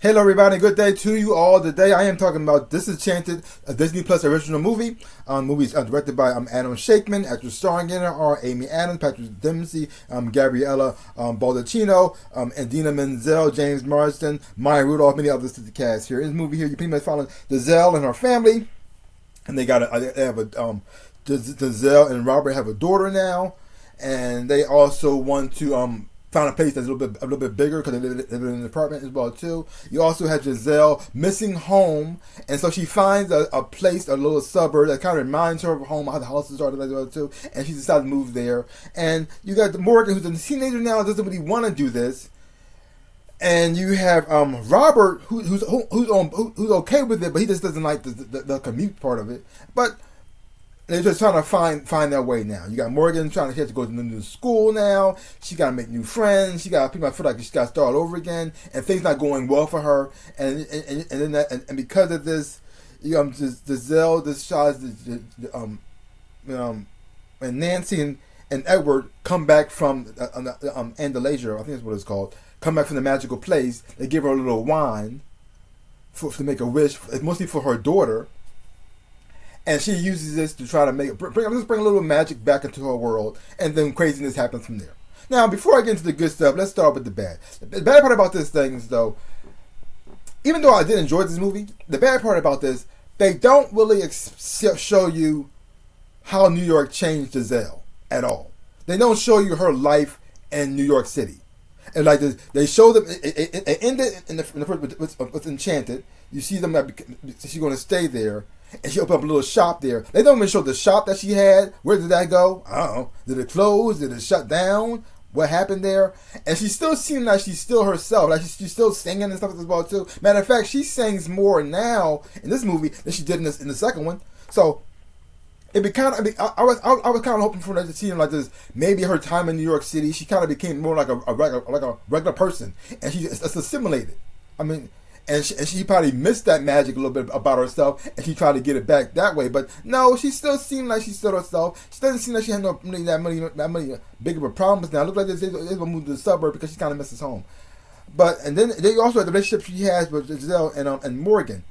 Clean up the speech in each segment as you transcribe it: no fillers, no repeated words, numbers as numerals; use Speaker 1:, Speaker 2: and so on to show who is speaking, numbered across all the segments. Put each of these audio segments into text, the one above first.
Speaker 1: Hello everybody, good day to you all. Today I am talking about Disenchanted, a Disney Plus original movie. Movies directed by Adam Shakeman. Actors starring in it are Amy Adams, Patrick Dempsey, Gabriella Baldacchino, Idina Menzel, James Marsden, Maya Rudolph, many others to the cast here. In this movie here, you pretty much follow Giselle and her family, and they have a Giselle and Robert have a daughter now, and they also want to found a place that's a little bit bigger because they live in an apartment as well too. You also have Giselle missing home, and so she finds a place, a little suburb that kind of reminds her of home, how the houses are as well too, and she decides to move there. And you got Morgan, who's a teenager now, doesn't really want to do this, and you have Robert, who's okay with it, but he just doesn't like the commute part of it, but. They're just trying to find their way now. You got Morgan she has to go to new school now. She got to make new friends. People feel like she got to start all over again, and things not going well for her. And because of this, Giselle, and Nancy and Edward come back from Andalasia, I think that's what it's called. Come back from the magical place. They give her a little wine to make a wish, mostly for her daughter. And she uses this to try to bring a little magic back into her world, and then craziness happens from there. Now, before I get into the good stuff, let's start with the bad. The bad part about this thing is, though, even though I did enjoy this movie, the bad part about this, they don't really show you how New York changed Giselle at all. They don't show you her life in New York City. And like this, they show them, it ended in the first with Enchanted. You see them, she's going to stay there. And she opened up a little shop there. They don't even show the shop that she had. Where did that go? I don't know. Did it close? Did it shut down? What happened there? And she still seemed like she's still herself. Like she's still singing and stuff as well too. Matter of fact, she sings more now in this movie than she did in the second one. So it became I was kind of hoping for her to see like this. Maybe her time in New York City, she kind of became more like a regular person, and it's assimilated. I mean. And she probably missed that magic a little bit about herself, and she tried to get it back that way. But no, she still seemed like she's still herself. She doesn't seem like she had that many big of a problems now. It looks like they're going to move to the suburb because she kind of misses home. And then they also have the relationship she has with Giselle and Morgan.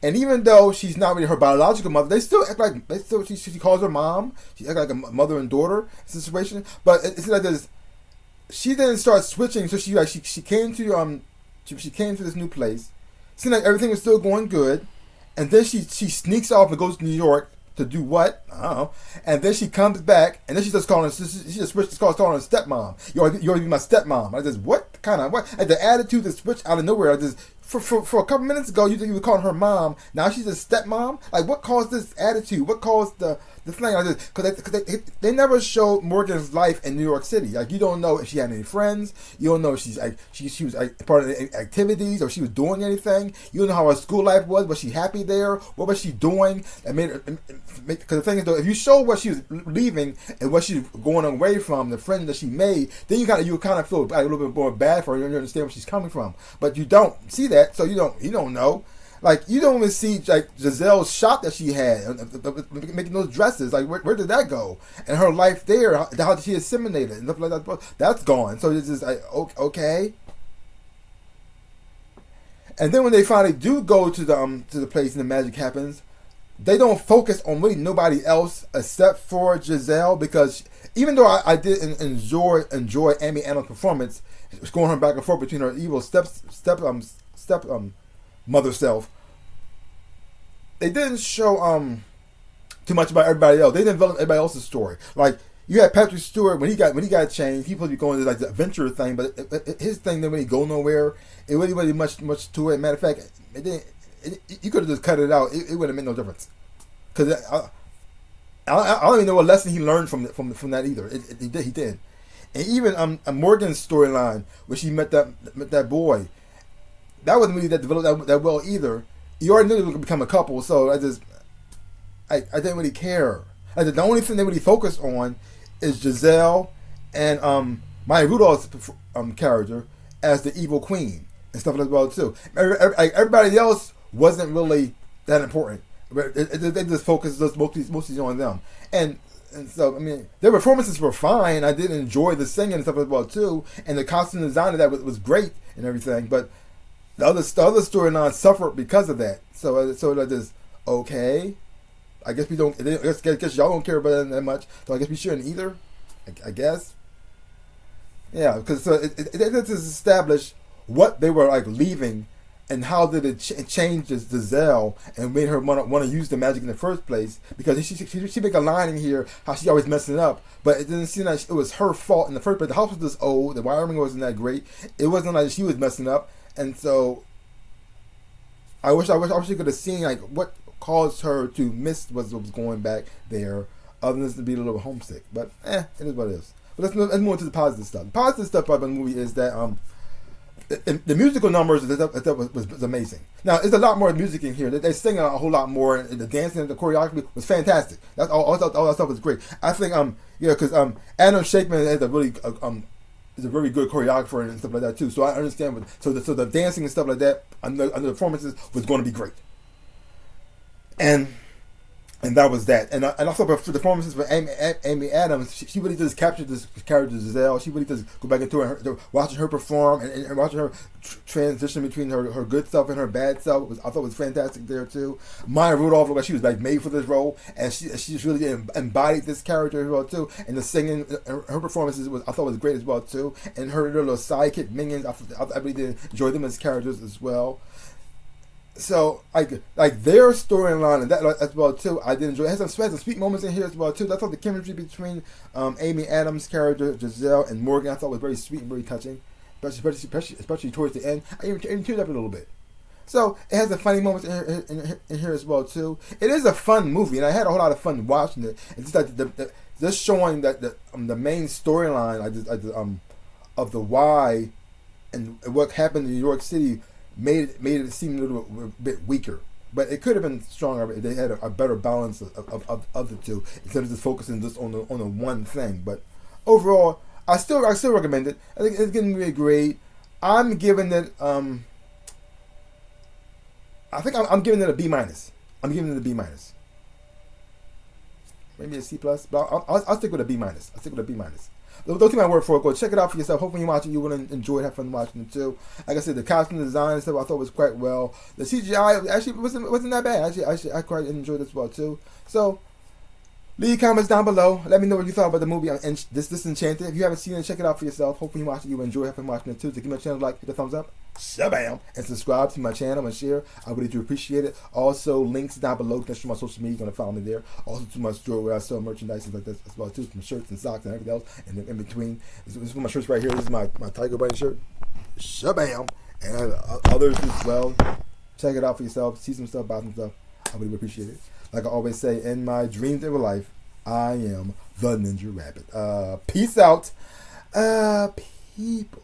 Speaker 1: And even though she's not really her biological mother, they still act like she calls her mom. She acts like a mother and daughter situation. But it's like this. She didn't start switching, so she came to she came to this new place. Seemed like everything was still going good, and then she sneaks off and goes to New York to do what? I don't know. And then she comes back, and then she just calling her stepmom. You ought to be my stepmom. I just what kind of what? And the attitude that switched out of nowhere. I just for a couple minutes ago, you think you were calling her mom. Now she's a stepmom. Like what caused this attitude? What caused the thing? I just because they never showed Morgan's life in New York City. Like you don't know if she had any friends. You don't know if she was part of the activities or she was doing anything. You don't know how her school life was. Was she happy there? What was she doing? Because the thing is though, if you show what she was leaving and what she was going away from, the friends that she made, then you kind of feel like a little bit more bad for her. You understand where she's coming from, but you don't see that. So you don't know. Like you don't even see like Giselle's shop that she had making those dresses. Like where did that go? And her life there, how did she assimilate it and stuff like that? That's gone. So it's just like okay. And then when they finally do go to the place and the magic happens, they don't focus on really nobody else except for Giselle, because even though I did enjoy Amy Adams' performance, going her back and forth between her evil step mother self, they didn't show too much about everybody else. They didn't develop everybody else's story. Like you had Patrick Stewart when he got changed. He supposed to be going to like the adventure thing, but his thing didn't really go nowhere. It really wasn't much to it. Matter of fact, it didn't. You could have just cut it out. It would have made no difference. Because I don't even know what lesson he learned from that either. He did. And even Morgan's storyline, where she met that boy, that wasn't really that developed that well either. You already knew they were going to become a couple, so I didn't really care. The only thing they really focused on is Giselle and Maya Rudolph's character as the evil queen and stuff like that too. Everybody else wasn't really that important. They just focused mostly on them. And so, I mean, their performances were fine. I did enjoy the singing and stuff as well too. And the costume design of that was great and everything. But the other storyline suffered because of that. So that is okay. I guess we don't. I guess y'all don't care about it that much. So I guess we shouldn't either. I guess. Yeah, because it just established what they were like leaving, and how did it change Giselle and made her want to use the magic in the first place. Because she make a line in here how she always messing up, but it didn't seem like it was her fault in the first place. The house was just old. The wiring wasn't that great. It wasn't like she was messing up, and so I wish you could have seen like what caused her to miss what was going back there, other than to be a little homesick. But it is what it is. But let's move on to the positive stuff. The positive stuff about the movie is that the musical numbers was amazing. Now, there's a lot more music in here. They sing a whole lot more, and the dancing and the choreography was fantastic. That's all that stuff was great. I think because Adam Shakeman is a very good choreographer and stuff like that too. So I understand. So the dancing and stuff like that and the performances was going to be great. And that was that. And also for the performances for Amy Adams, she really just captured this character Giselle. She really just go back into her watching her perform and watching her transition between her good self and her bad self. I thought was fantastic there too. Maya Rudolph looked like she was like made for this role, and she just really embodied this character as well too. And the singing, her performances I thought was great as well too. And her little sidekick minions, I really did enjoy them as characters as well. So like their storyline and that as well too, I did enjoy. It has some sweet moments in here as well too. I thought the chemistry between Amy Adams' character Giselle and Morgan I thought was very sweet and very touching, especially towards the end. I even teared up a little bit. So it has the funny moments in here as well too. It is a fun movie, and I had a whole lot of fun watching it. It's just like just showing that the main storyline of the why and what happened in New York City made it seem a little bit weaker, but it could have been stronger if they had a better balance of the two instead of just focusing just on the one thing. But overall, I still recommend it. I think it's giving me a grade. I'm giving it I'm giving it a B minus. I'm giving it a B minus. Maybe a C plus, but I'll stick with a B minus. Don't take my word for it. Go check it out for yourself. Hopefully you watch it, you will enjoy it, have fun watching it too. Like I said, the costume design and stuff I thought was quite well. The CGI actually wasn't that bad. I quite enjoyed it as well too. So leave comments down below. Let me know what you thought about the movie Disenchanted. If you haven't seen it, check it out for yourself. Hopefully you watch it, you will enjoy having watching it too. So give my channel a like, hit the thumbs up, shabam, and subscribe to my channel and share. I really do appreciate it. Also, links down below. That's to my social media. You're gonna find me there. Also to my store where I sell merchandise and like that as well too. Some shirts and socks and everything else. And then in between, this is my shirts right here. This is my Tiger Bunny shirt, shabam, and I have others as well. Check it out for yourself. See some stuff, buy some stuff. I really appreciate it. Like I always say, in my dreams of life, I am the Ninja Rabbit. Peace out, people.